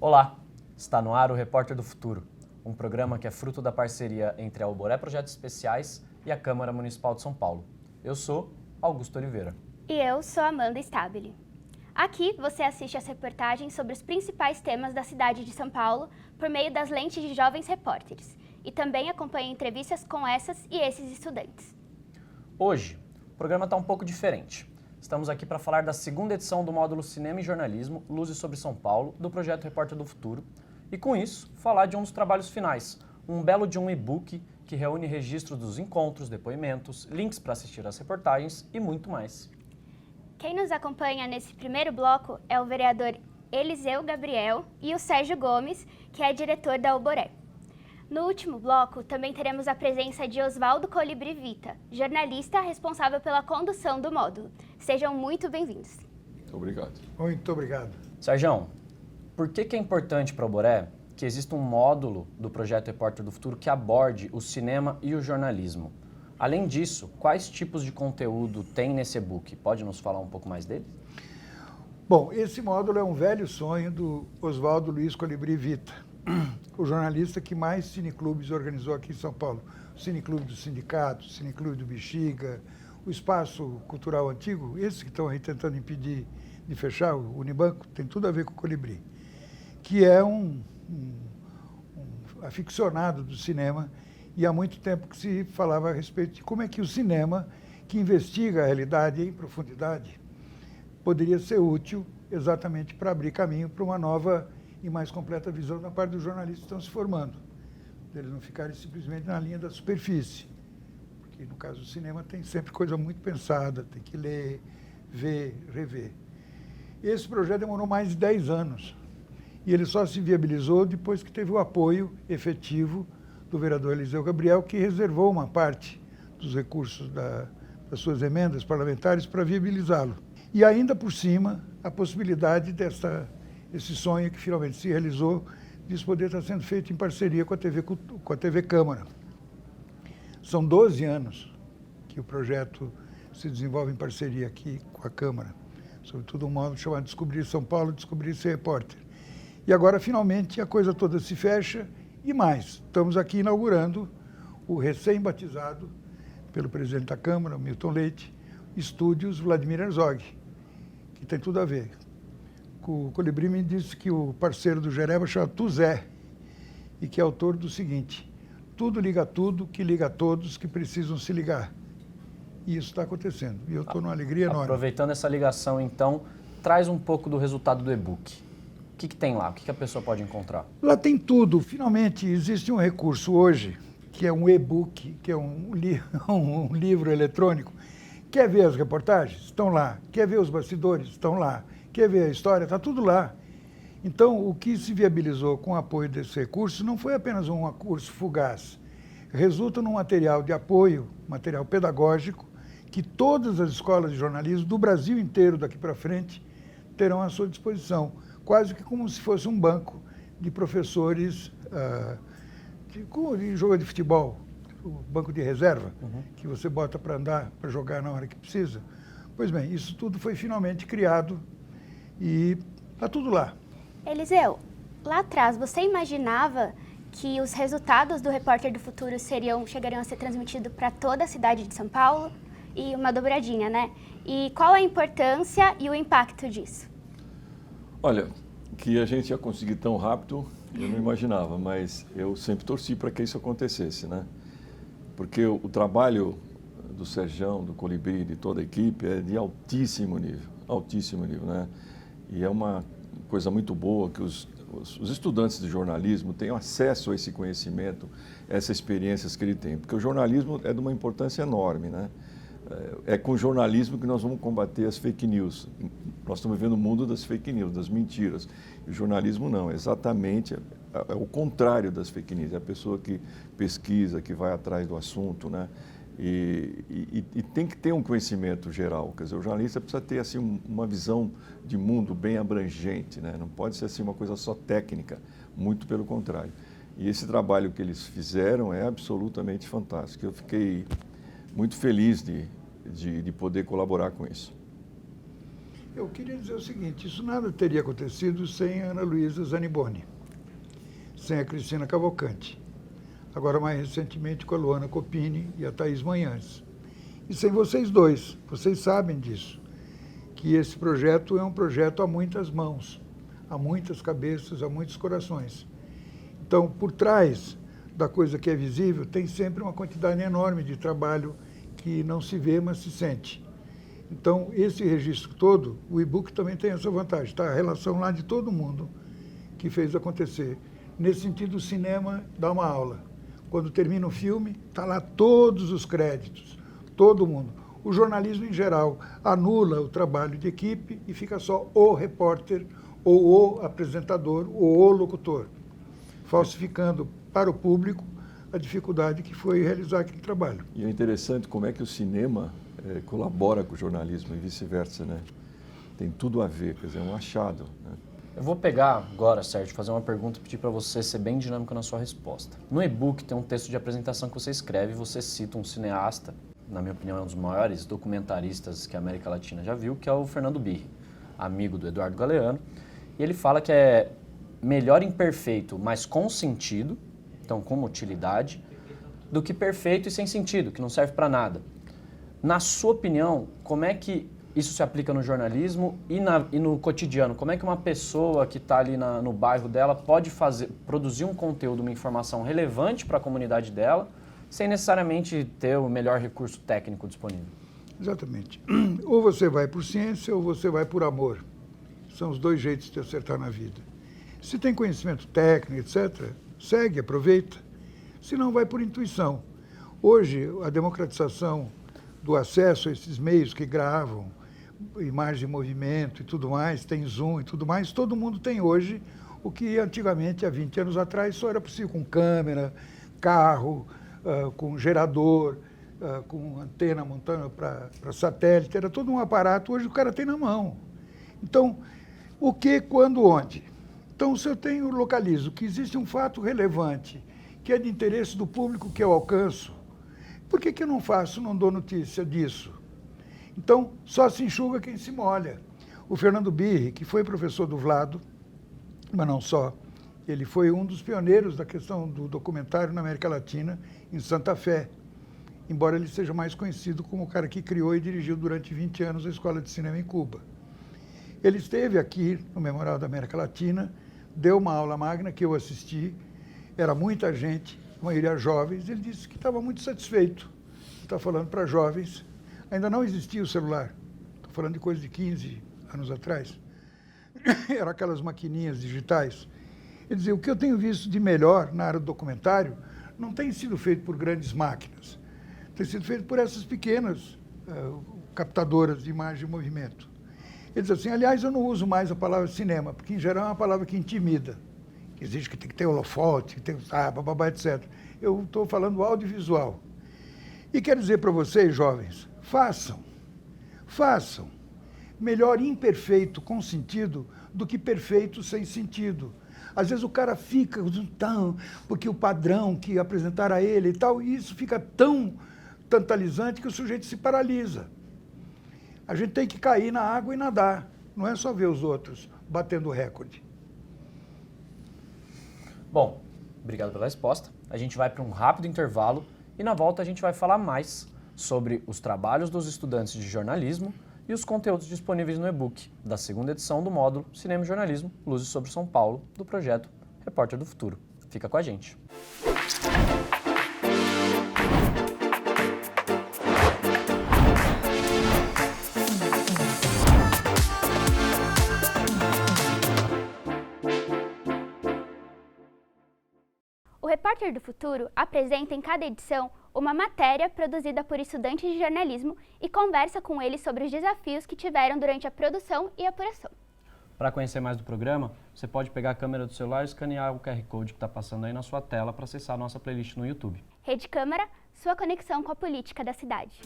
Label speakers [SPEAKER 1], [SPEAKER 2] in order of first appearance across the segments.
[SPEAKER 1] Olá, está no ar o Repórter do Futuro, um programa que é fruto da parceria entre a Alboré Projetos Especiais e a Câmara Municipal de São Paulo. Eu sou Augusto Oliveira.
[SPEAKER 2] E eu sou Amanda Stabile. Aqui você assiste as reportagens sobre os principais temas da cidade de São Paulo por meio das lentes de jovens repórteres e também acompanha entrevistas com essas e esses estudantes.
[SPEAKER 1] Hoje, o programa está um pouco diferente. Estamos aqui para falar da segunda edição do módulo Cinema e Jornalismo, Luzes sobre São Paulo, do projeto Repórter do Futuro. E com isso, falar de um dos trabalhos finais, um belo de um e-book que reúne registros dos encontros, depoimentos, links para assistir às reportagens e muito mais.
[SPEAKER 2] Quem nos acompanha nesse primeiro bloco é o vereador Eliseu Gabriel e o Sérgio Gomes, que é diretor da Alboré. No último bloco, também teremos a presença de Oswaldo Colibri Vita, jornalista responsável pela condução do módulo. Sejam muito bem-vindos.
[SPEAKER 3] Obrigado.
[SPEAKER 4] Muito obrigado.
[SPEAKER 1] Sérgio, por que é importante para a Alboré que exista um módulo do projeto Repórter do Futuro que aborde o cinema e o jornalismo? Além disso, quais tipos de conteúdo tem nesse e-book? Pode nos falar um pouco mais dele?
[SPEAKER 4] Bom, esse módulo é um velho sonho do Oswaldo Luiz Colibri Vita, o jornalista que mais cineclubes organizou aqui em São Paulo. O Cineclube do Sindicato, o Cineclube do Bexiga, o Espaço Cultural Antigo, esses que estão aí tentando impedir de fechar, o Unibanco, tem tudo a ver com o Colibri, que é um aficionado do cinema, e há muito tempo que se falava a respeito de como é que o cinema, que investiga a realidade em profundidade, poderia ser útil exatamente para abrir caminho para uma nova e mais completa visão da parte dos jornalistas que estão se formando. Eles não ficarem simplesmente na linha da superfície, porque no caso do cinema tem sempre coisa muito pensada, tem que ler, ver, rever. Esse projeto demorou mais de 10 anos, e ele só se viabilizou depois que teve o apoio efetivo do vereador Eliseu Gabriel, que reservou uma parte dos recursos das suas emendas parlamentares para viabilizá-lo. E ainda por cima, a possibilidade esse sonho que finalmente se realizou, disso poder estar sendo feito em parceria com a TV Câmara. São 12 anos que o projeto se desenvolve em parceria aqui com a Câmara, sobretudo um módulo chamado Descobrir São Paulo, Descobrir Ser Repórter. E agora, finalmente, a coisa toda se fecha e mais. Estamos aqui inaugurando o recém-batizado, pelo presidente da Câmara, Milton Leite, Estúdios Vladimir Herzog, que tem tudo a ver. O Colibri me disse que o parceiro do Jereba chama Tuzé, e que é autor do seguinte: tudo liga tudo, que liga a todos que precisam se ligar. E isso está acontecendo, e eu estou numa alegria enorme.
[SPEAKER 1] Aproveitando essa ligação, então, traz um pouco do resultado do e-book. O que tem lá? O que a pessoa pode encontrar?
[SPEAKER 4] Lá tem tudo. Finalmente, existe um recurso hoje, que é um e-book, que é um livro eletrônico. Quer ver as reportagens? Estão lá. Quer ver os bastidores? Estão lá. Quer ver a história? Está tudo lá. Então, o que se viabilizou com o apoio desse recurso não foi apenas um recurso fugaz. Resulta num material de apoio, material pedagógico, que todas as escolas de jornalismo do Brasil inteiro daqui para frente terão à sua disposição, quase que como se fosse um banco de professores de jogo de futebol, o banco de reserva, que você bota para andar, para jogar na hora que precisa. Pois bem, isso tudo foi finalmente criado e está tudo lá.
[SPEAKER 2] Eliseu, lá atrás, você imaginava que os resultados do Repórter do Futuro chegariam a ser transmitidos para toda a cidade de São Paulo? E uma dobradinha, né? E qual a importância e o impacto disso?
[SPEAKER 3] Olha, que a gente ia conseguir tão rápido, eu não imaginava, mas eu sempre torci para que isso acontecesse, né? Porque o trabalho do Serjão, do Colibri, de toda a equipe é de altíssimo nível, né? E é uma coisa muito boa que os estudantes de jornalismo tenham acesso a esse conhecimento, essas experiências que ele tem, porque o jornalismo é de uma importância enorme, né? É com o jornalismo que nós vamos combater as fake news. Nós estamos vivendo o mundo das fake news, das mentiras. E o jornalismo não, exatamente é o contrário das fake news. É a pessoa que pesquisa, que vai atrás do assunto, né? E tem que ter um conhecimento geral. Quer dizer, o jornalista precisa ter assim, uma visão de mundo bem abrangente, né? Não pode ser assim, uma coisa só técnica, muito pelo contrário. E esse trabalho que eles fizeram é absolutamente fantástico. Eu fiquei muito feliz de poder colaborar com isso.
[SPEAKER 4] Eu queria dizer o seguinte, isso nada teria acontecido sem a Ana Luísa Zaniboni, sem a Cristina Cavalcanti, agora mais recentemente com a Luana Copini e a Thaís Manhães. E sem vocês dois, vocês sabem disso, que esse projeto é um projeto a muitas mãos, a muitas cabeças, a muitos corações. Então, por trás da coisa que é visível, tem sempre uma quantidade enorme de trabalho que não se vê, mas se sente. Então, esse registro todo, o e-book também tem essa vantagem, está a relação lá de todo mundo que fez acontecer. Nesse sentido, o cinema dá uma aula. Quando termina o filme, está lá todos os créditos, todo mundo. O jornalismo, em geral, anula o trabalho de equipe e fica só o repórter, ou o apresentador, ou o locutor, falsificando para o público a dificuldade que foi realizar aquele trabalho.
[SPEAKER 3] E é interessante como é que o cinema colabora com o jornalismo e vice-versa, né? Tem tudo a ver, quer dizer, é um achado, né?
[SPEAKER 1] Eu vou pegar agora, Sérgio, fazer uma pergunta e pedir para você ser bem dinâmico na sua resposta. No e-book tem um texto de apresentação que você escreve e você cita um cineasta, na minha opinião é um dos maiores documentaristas que a América Latina já viu, que é o Fernando Birri, amigo do Eduardo Galeano. E ele fala que é melhor imperfeito, mas com sentido, então com utilidade, do que perfeito e sem sentido, que não serve para nada. Na sua opinião, como é que isso se aplica no jornalismo e no cotidiano? Como é que uma pessoa que está ali no bairro dela pode produzir um conteúdo, uma informação relevante para a comunidade dela, sem necessariamente ter o melhor recurso técnico disponível?
[SPEAKER 4] Exatamente. Ou você vai por ciência ou você vai por amor. São os dois jeitos de acertar na vida. Se tem conhecimento técnico, etc., segue, aproveita. Se não, vai por intuição. Hoje, a democratização do acesso a esses meios que gravam, imagem em movimento e tudo mais, tem zoom e tudo mais, todo mundo tem hoje o que antigamente, há 20 anos atrás, só era possível com câmera, carro, com gerador, com antena montando para satélite, era todo um aparato, hoje o cara tem na mão. Então, o que, quando, onde? Então, se eu localizo que existe um fato relevante, que é de interesse do público que eu alcanço, por que eu não faço, não dou notícia disso? Então, só se enxuga quem se molha. O Fernando Birri, que foi professor do Vlado, mas não só, ele foi um dos pioneiros da questão do documentário na América Latina, em Santa Fé, embora ele seja mais conhecido como o cara que criou e dirigiu durante 20 anos a Escola de Cinema em Cuba. Ele esteve aqui no Memorial da América Latina, deu uma aula magna que eu assisti, era muita gente, a maioria jovens, ele disse que estava muito satisfeito. Está falando para jovens, ainda não existia o celular, estou falando de coisa de 15 anos atrás, eram aquelas maquininhas digitais. Ele dizia, o que eu tenho visto de melhor na área do documentário não tem sido feito por grandes máquinas, tem sido feito por essas pequenas captadoras de imagem e movimento. Ele diz assim, aliás, eu não uso mais a palavra cinema, porque em geral é uma palavra que intimida, que exige que tem que ter holofote, que tem bababá, etc. Eu estou falando audiovisual. E quero dizer para vocês, jovens, façam. Melhor imperfeito com sentido do que perfeito sem sentido. Às vezes o cara fica, porque o padrão que apresentaram a ele e tal, e isso fica tão tantalizante que o sujeito se paralisa. A gente tem que cair na água e nadar, não é só ver os outros batendo recorde.
[SPEAKER 1] Bom, obrigado pela resposta. A gente vai para um rápido intervalo e na volta a gente vai falar mais sobre os trabalhos dos estudantes de jornalismo e os conteúdos disponíveis no e-book da segunda edição do módulo Cinema e Jornalismo, Luzes sobre São Paulo, do projeto Repórter do Futuro. Fica com a gente.
[SPEAKER 2] O Repórter do Futuro apresenta em cada edição uma matéria produzida por estudantes de jornalismo e conversa com eles sobre os desafios que tiveram durante a produção e apuração.
[SPEAKER 1] Para conhecer mais do programa, você pode pegar a câmera do celular e escanear o QR Code que está passando aí na sua tela para acessar a nossa playlist no YouTube.
[SPEAKER 2] Rede Câmara, sua conexão com a política da cidade.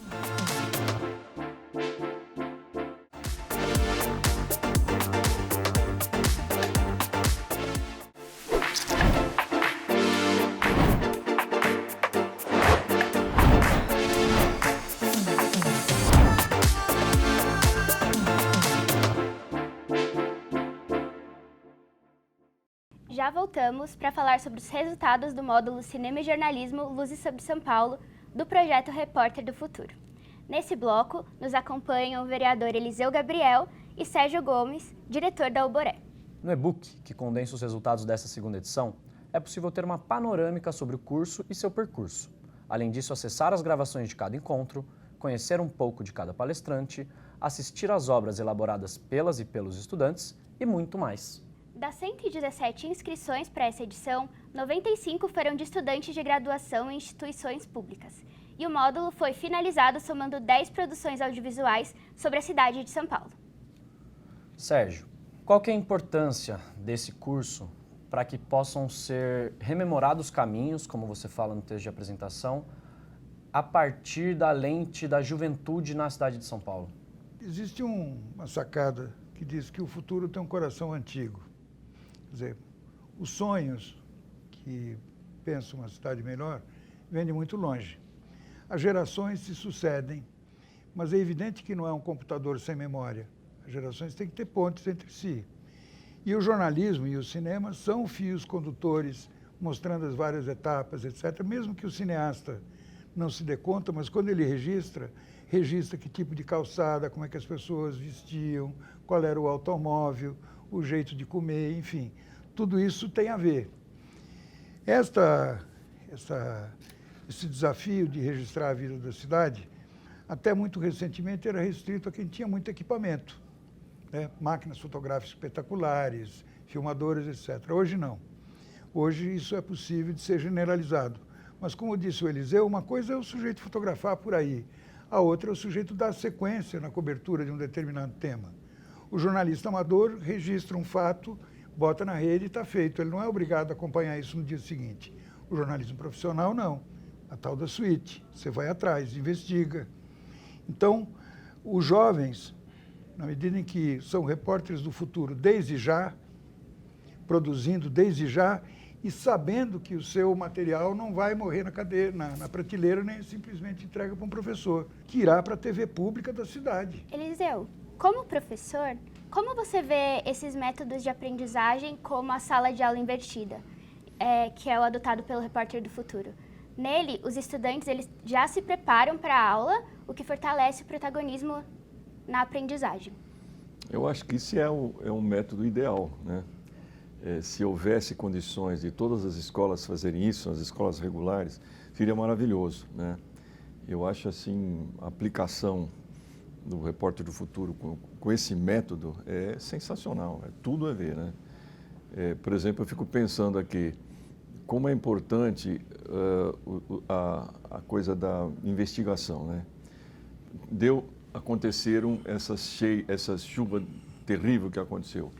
[SPEAKER 2] já voltamos para falar sobre os resultados do módulo Cinema e Jornalismo Luzes sobre São Paulo, do projeto Repórter do Futuro. Nesse bloco, nos acompanham o vereador Eliseu Gabriel e Sérgio Gomes, diretor da Alboré.
[SPEAKER 1] No e-book, que condensa os resultados dessa segunda edição, é possível ter uma panorâmica sobre o curso e seu percurso. Além disso, acessar as gravações de cada encontro, conhecer um pouco de cada palestrante, assistir às obras elaboradas pelas e pelos estudantes e muito mais.
[SPEAKER 2] Das 117 inscrições para essa edição, 95 foram de estudantes de graduação em instituições públicas. E o módulo foi finalizado somando 10 produções audiovisuais sobre a cidade de São Paulo.
[SPEAKER 1] Sérgio, qual que é a importância desse curso para que possam ser rememorados caminhos, como você fala no texto de apresentação, a partir da lente da juventude na cidade de São Paulo?
[SPEAKER 4] Existe uma sacada que diz que o futuro tem um coração antigo. Quer dizer, os sonhos que pensam uma cidade melhor vêm de muito longe. As gerações se sucedem, mas é evidente que não é um computador sem memória. As gerações têm que ter pontes entre si. E o jornalismo e o cinema são fios condutores, mostrando as várias etapas, etc. Mesmo que o cineasta não se dê conta, mas quando ele registra que tipo de calçada, como é que as pessoas vestiam, qual era o automóvel, o jeito de comer, enfim. Tudo isso tem a ver. Esse desafio de registrar a vida da cidade, até muito recentemente, era restrito a quem tinha muito equipamento, né? Máquinas fotográficas espetaculares, filmadores, etc. Hoje não. Hoje isso é possível de ser generalizado. Mas, como disse o Eliseu, uma coisa é o sujeito fotografar por aí, a outra é o sujeito dar sequência na cobertura de um determinado tema. O jornalista amador registra um fato, bota na rede e está feito. Ele não é obrigado a acompanhar isso no dia seguinte. O jornalismo profissional, não. A tal da suíte. Você vai atrás, investiga. Então, os jovens, na medida em que são repórteres do futuro desde já, produzindo desde já, e sabendo que o seu material não vai morrer na prateleira, nem simplesmente entrega para um professor, que irá para a TV pública da cidade.
[SPEAKER 2] Eliseu, como professor, como você vê esses métodos de aprendizagem como a sala de aula invertida, que é o adotado pelo Repórter do Futuro? Nele, os estudantes eles já se preparam para a aula, o que fortalece o protagonismo na aprendizagem.
[SPEAKER 3] Eu acho que isso é um método ideal, né? Se houvesse condições de todas as escolas fazerem isso, as escolas regulares, seria maravilhoso, né? Eu acho assim, a aplicação do Repórter do Futuro com esse método é sensacional, tudo a ver, né? Por exemplo, eu fico pensando aqui, como é importante a coisa da investigação, né? Aconteceram essa chuva terrível que aconteceu.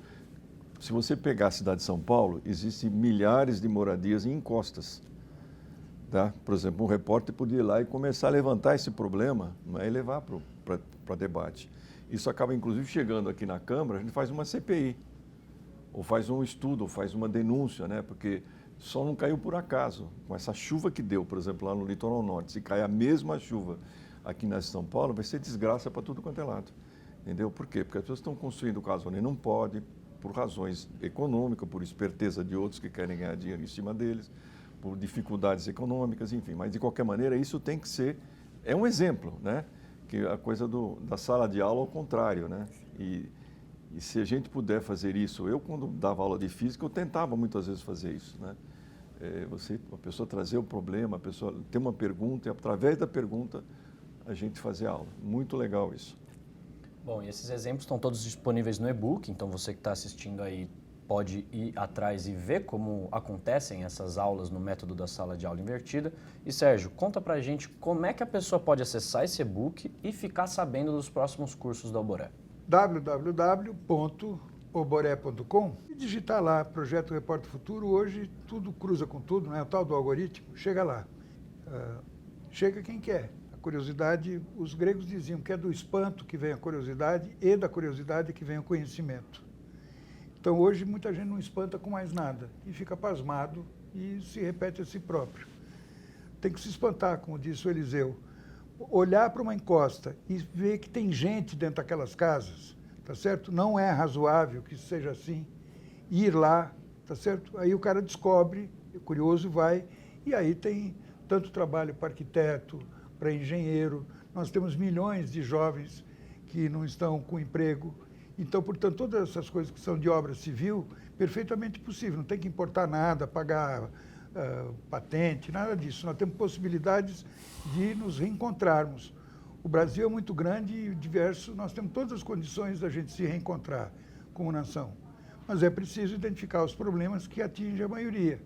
[SPEAKER 3] Se você pegar a cidade de São Paulo, existem milhares de moradias em encostas. Tá? Por exemplo, um repórter podia ir lá e começar a levantar esse problema, né, e levar para debate. Isso acaba, inclusive, chegando aqui na Câmara, a gente faz uma CPI, ou faz um estudo, ou faz uma denúncia, né? Porque só não caiu por acaso. Com essa chuva que deu, por exemplo, lá no Litoral Norte, se cair a mesma chuva aqui na São Paulo, vai ser desgraça para tudo quanto é lado. Entendeu? Por quê? Porque as pessoas estão construindo casa onde não pode, por razões econômicas, por esperteza de outros que querem ganhar dinheiro em cima deles, por dificuldades econômicas, enfim. Mas, de qualquer maneira, isso tem que ser... É um exemplo, né? Que a coisa da sala de aula ao contrário, né? E se a gente puder fazer isso... Eu, quando dava aula de física, eu tentava muitas vezes fazer isso, né? A pessoa trazer o problema, a pessoa ter uma pergunta e, através da pergunta, a gente fazer aula. Muito legal isso.
[SPEAKER 1] Bom, e esses exemplos estão todos disponíveis no e-book, então você que está assistindo aí pode ir atrás e ver como acontecem essas aulas no método da sala de aula invertida. E Sérgio, conta pra gente como é que a pessoa pode acessar esse e-book e ficar sabendo dos próximos cursos da Alboré.
[SPEAKER 4] www.oboré.com e digitar lá, Projeto Repórter Futuro. Hoje tudo cruza com tudo, né? O tal do algoritmo, chega lá. Chega quem quer. Curiosidade, os gregos diziam que é do espanto que vem a curiosidade e da curiosidade que vem o conhecimento. Então, hoje, muita gente não espanta com mais nada e fica pasmado e se repete a si próprio. Tem que se espantar, como disse o Eliseu. Olhar para uma encosta e ver que tem gente dentro daquelas casas, tá certo? Não é razoável que seja assim. Ir lá, tá certo? Aí o cara descobre, o curioso vai, e aí tem tanto trabalho para arquiteto, para engenheiro. Nós temos milhões de jovens que não estão com emprego. Então, portanto, todas essas coisas que são de obra civil, perfeitamente possível. Não tem que importar nada, pagar patente, nada disso. Nós temos possibilidades de nos reencontrarmos. O Brasil é muito grande e diverso, nós temos todas as condições da gente se reencontrar como nação. Mas é preciso identificar os problemas que atingem a maioria,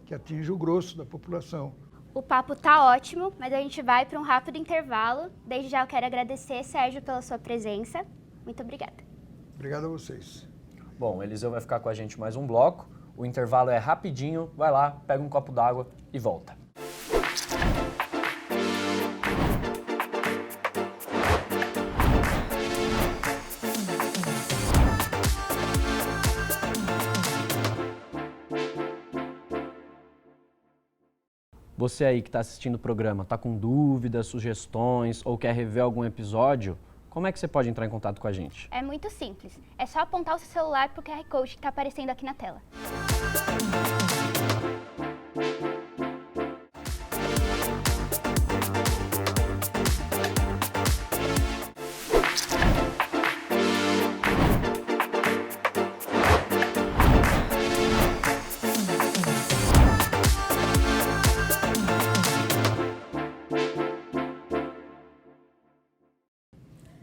[SPEAKER 4] que atingem o grosso da população.
[SPEAKER 2] O papo tá ótimo, mas a gente vai para um rápido intervalo. Desde já eu quero agradecer, Sérgio, pela sua presença. Muito obrigada.
[SPEAKER 4] Obrigado a vocês.
[SPEAKER 1] Bom, o Eliseu vai ficar com a gente mais um bloco. O intervalo é rapidinho. Vai lá, pega um copo d'água e volta. Você aí que está assistindo o programa, está com dúvidas, sugestões ou quer rever algum episódio, como é que você pode entrar em contato com a gente?
[SPEAKER 2] É muito simples. É só apontar o seu celular para o QR Code que está aparecendo aqui na tela.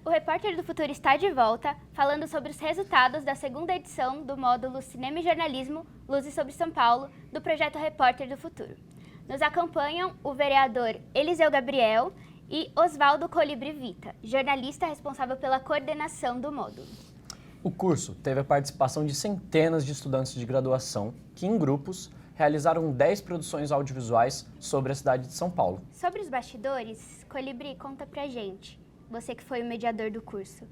[SPEAKER 2] O Repórter do Futuro está de volta, falando sobre os resultados da segunda edição do módulo Cinema e Jornalismo, Luzes sobre São Paulo, do projeto Repórter do Futuro. Nos acompanham o vereador Eliseu Gabriel e Oswaldo Colibri Vita, jornalista responsável pela coordenação do módulo.
[SPEAKER 1] O curso teve a participação de centenas de estudantes de graduação que, em grupos, realizaram 10 produções audiovisuais sobre a cidade de São Paulo.
[SPEAKER 2] Sobre os bastidores, Colibri, conta pra gente. Você que foi o mediador do curso.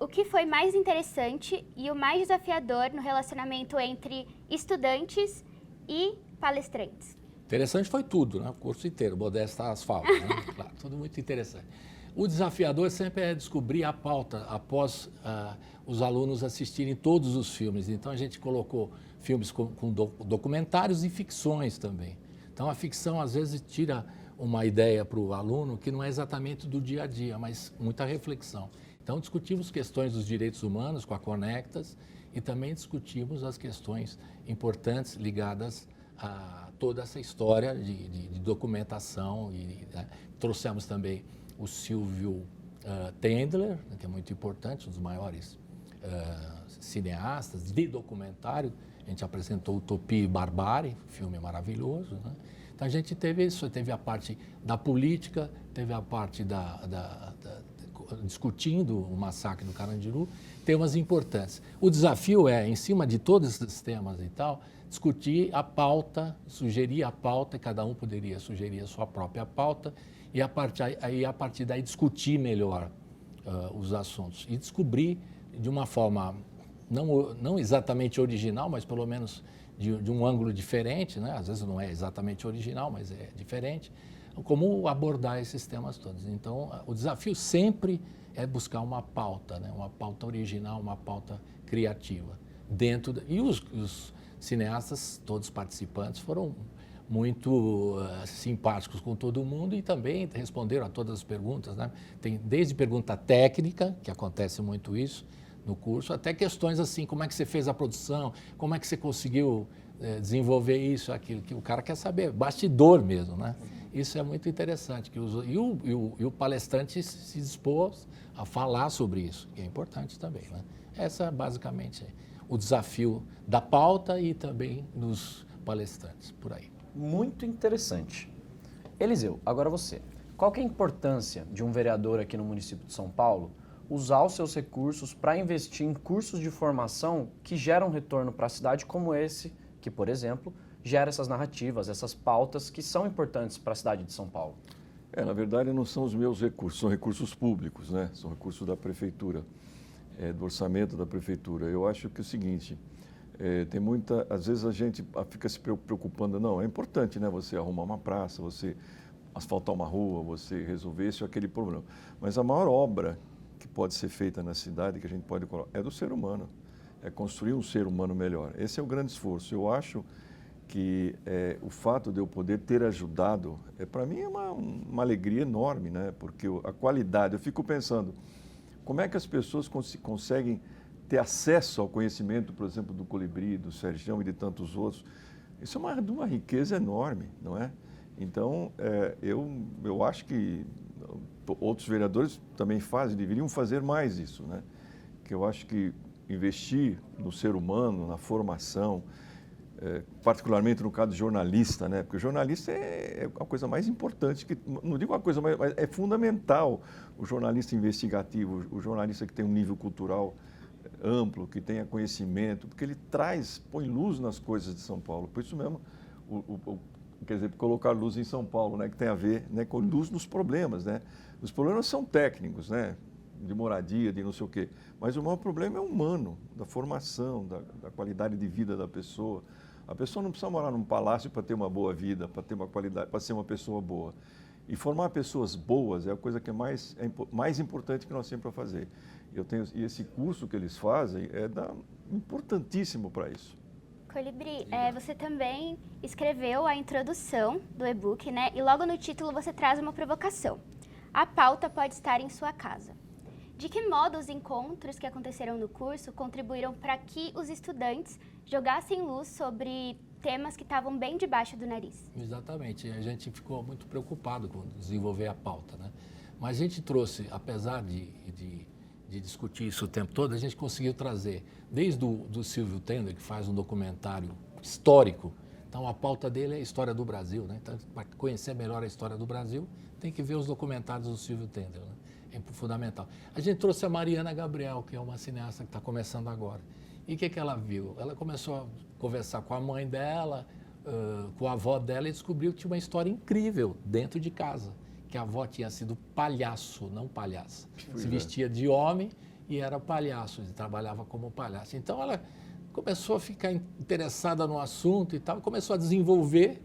[SPEAKER 2] O que foi mais interessante e o mais desafiador no relacionamento entre estudantes e palestrantes?
[SPEAKER 5] Interessante foi tudo, né? O curso inteiro, Modesta Asfalto, né? Claro, tudo muito interessante. O desafiador sempre é descobrir a pauta após os alunos assistirem todos os filmes. Então a gente colocou filmes com documentários e ficções também. Então a ficção às vezes tira uma ideia para o aluno que não é exatamente do dia a dia, mas muita reflexão. Então discutimos questões dos direitos humanos com a Conectas e também discutimos as questões importantes ligadas a toda essa história de documentação. Né? Trouxemos também o Silvio Tendler, que é muito importante, um dos maiores cineastas de documentário. A gente apresentou Utopia e Barbárie, filme maravilhoso, né? Então a gente teve isso, teve a parte da política, teve a parte discutindo o massacre do Carandiru, temas importantes. O desafio é, em cima de todos esses temas e tal, discutir a pauta, sugerir a pauta, e cada um poderia sugerir a sua própria pauta, e a partir daí discutir melhor os assuntos. E descobrir de uma forma não exatamente original, mas pelo menos de um ângulo diferente, né? Às vezes não é exatamente original, mas é diferente, como abordar esses temas todos. Então, o desafio sempre é buscar uma pauta, né? Uma pauta original, uma pauta criativa. E os cineastas, todos participantes, foram muito simpáticos com todo mundo e também responderam a todas as perguntas, né? Tem desde pergunta técnica, que acontece muito isso no curso, até questões assim, como é que você fez a produção, como é que você conseguiu desenvolver isso, aquilo, que o cara quer saber, bastidor mesmo, né? Isso é muito interessante. E o palestrante se dispôs a falar sobre isso, que é importante também, né? Essa basicamente é o desafio da pauta e também dos palestrantes, por aí.
[SPEAKER 1] Muito interessante. Eliseu, agora você. Qual que é a importância de um vereador aqui no município de São Paulo usar os seus recursos para investir em cursos de formação que geram retorno para a cidade, como esse, que, por exemplo, gera essas narrativas, essas pautas que são importantes para a cidade de São Paulo?
[SPEAKER 3] Na verdade, não são os meus recursos, são recursos públicos, né? São recursos da prefeitura, do orçamento da prefeitura. Eu acho que é o seguinte, às vezes a gente fica se preocupando, não, é importante, né? Você arrumar uma praça, você asfaltar uma rua, você resolver esse ou aquele problema. Mas a maior obra que pode ser feita na cidade, que a gente pode colocar, é do ser humano. é construir um ser humano melhor. Esse é o grande esforço. Eu acho que o fato de eu poder ter ajudado, para mim é uma alegria enorme, né? Porque a qualidade, eu fico pensando, como é que as pessoas conseguem ter acesso ao conhecimento, por exemplo, do Colibri, do Sergião e de tantos outros? Isso é de uma riqueza enorme, não é? Então, eu acho que outros vereadores também deveriam fazer mais isso, né? Que eu acho que investir no ser humano, na formação, particularmente no caso do jornalista, né? Porque o jornalista é a coisa mais importante, não digo uma coisa, mas é fundamental o jornalista investigativo, o jornalista que tem um nível cultural amplo, que tenha conhecimento, porque ele põe luz nas coisas de São Paulo. Por isso mesmo, quer dizer, colocar luz em São Paulo, né? Que tem a ver, né, com luz nos problemas, né? Os problemas são técnicos, né? De moradia, de não sei o quê, mas o maior problema é humano, da formação, da qualidade de vida da pessoa. A pessoa não precisa morar num palácio para ter uma boa vida, para ter uma qualidade, para ser uma pessoa boa. E formar pessoas boas é a coisa que é mais importante que nós temos para fazer. E esse curso que eles fazem importantíssimo para isso.
[SPEAKER 2] Colibri, você também escreveu a introdução do e-book, né? E logo no título você traz uma provocação. A pauta pode estar em sua casa. De que modo os encontros que aconteceram no curso contribuíram para que os estudantes jogassem luz sobre temas que estavam bem debaixo do nariz?
[SPEAKER 5] Exatamente. A gente ficou muito preocupado com desenvolver a pauta, né? Mas a gente trouxe, apesar de discutir isso o tempo todo, a gente conseguiu trazer, desde do Silvio Tender, que faz um documentário histórico. Então, a pauta dele é a história do Brasil, né? Então, para conhecer melhor a história do Brasil, tem que ver os documentários do Silvio Tender, né? É fundamental. A gente trouxe a Mariana Gabriel, que é uma cineasta que está começando agora. E o que ela viu? Ela começou a conversar com a mãe dela, com a avó dela, e descobriu que tinha uma história incrível dentro de casa. Que a avó tinha sido palhaço, não palhaça. Se vestia de homem e era palhaço, e trabalhava como palhaço. Então ela começou a ficar interessada no assunto e tal, começou a desenvolver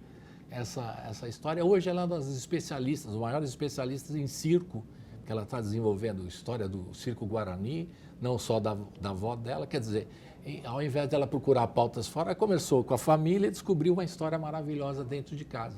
[SPEAKER 5] essa história. Hoje ela é uma das especialistas, os maiores especialistas em circo, que ela está desenvolvendo a história do Circo Guarani, não só da avó dela, quer dizer, ao invés dela procurar pautas fora, ela começou com a família e descobriu uma história maravilhosa dentro de casa.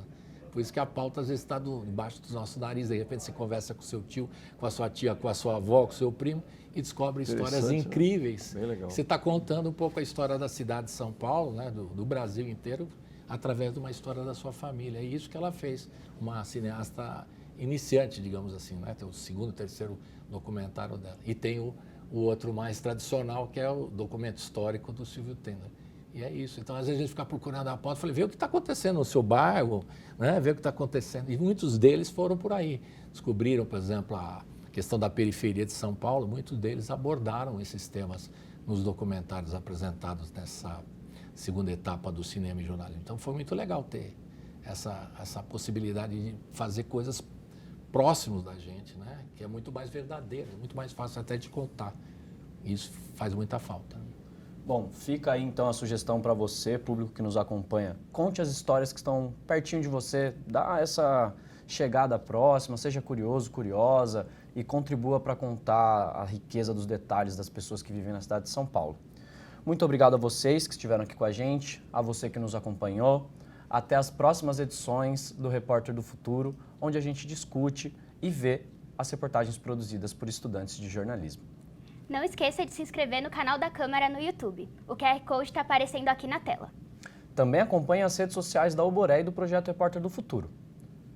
[SPEAKER 5] Por isso que a pauta às vezes está embaixo dos nossos narizes, de repente você conversa com o seu tio, com a sua tia, com a sua avó, com o seu primo e descobre histórias incríveis.
[SPEAKER 3] Né? Bem legal.
[SPEAKER 5] Você está contando um pouco a história da cidade de São Paulo, né, do Brasil inteiro, através de uma história da sua família. É isso que ela fez, uma cineasta iniciante, digamos assim, né? Tem o segundo, terceiro documentário dela. E tem o outro mais tradicional, que é o documento histórico do Silvio Tender. E é isso. Então, às vezes, a gente fica procurando a pauta, falei, vê o que está acontecendo no seu bairro, né? Vê o que está acontecendo. E muitos deles foram por aí. Descobriram, por exemplo, a questão da periferia de São Paulo. Muitos deles abordaram esses temas nos documentários apresentados nessa segunda etapa do cinema e jornalismo. Então, foi muito legal ter essa possibilidade de fazer coisas próximos da gente, né? Que é muito mais verdadeiro, muito mais fácil até de contar. Isso faz muita falta.
[SPEAKER 1] Bom, fica aí então a sugestão para você, público que nos acompanha. Conte as histórias que estão pertinho de você, dá essa chegada próxima, seja curioso, curiosa e contribua para contar a riqueza dos detalhes das pessoas que vivem na cidade de São Paulo. Muito obrigado a vocês que estiveram aqui com a gente, a você que nos acompanhou. Até as próximas edições do Repórter do Futuro, onde a gente discute e vê as reportagens produzidas por estudantes de jornalismo.
[SPEAKER 2] Não esqueça de se inscrever no canal da Câmara no YouTube. O QR Code está aparecendo aqui na tela.
[SPEAKER 1] Também acompanhe as redes sociais da Alboré e do Projeto Repórter do Futuro.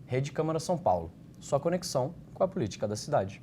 [SPEAKER 1] Rede Câmara São Paulo, sua conexão com a política da cidade.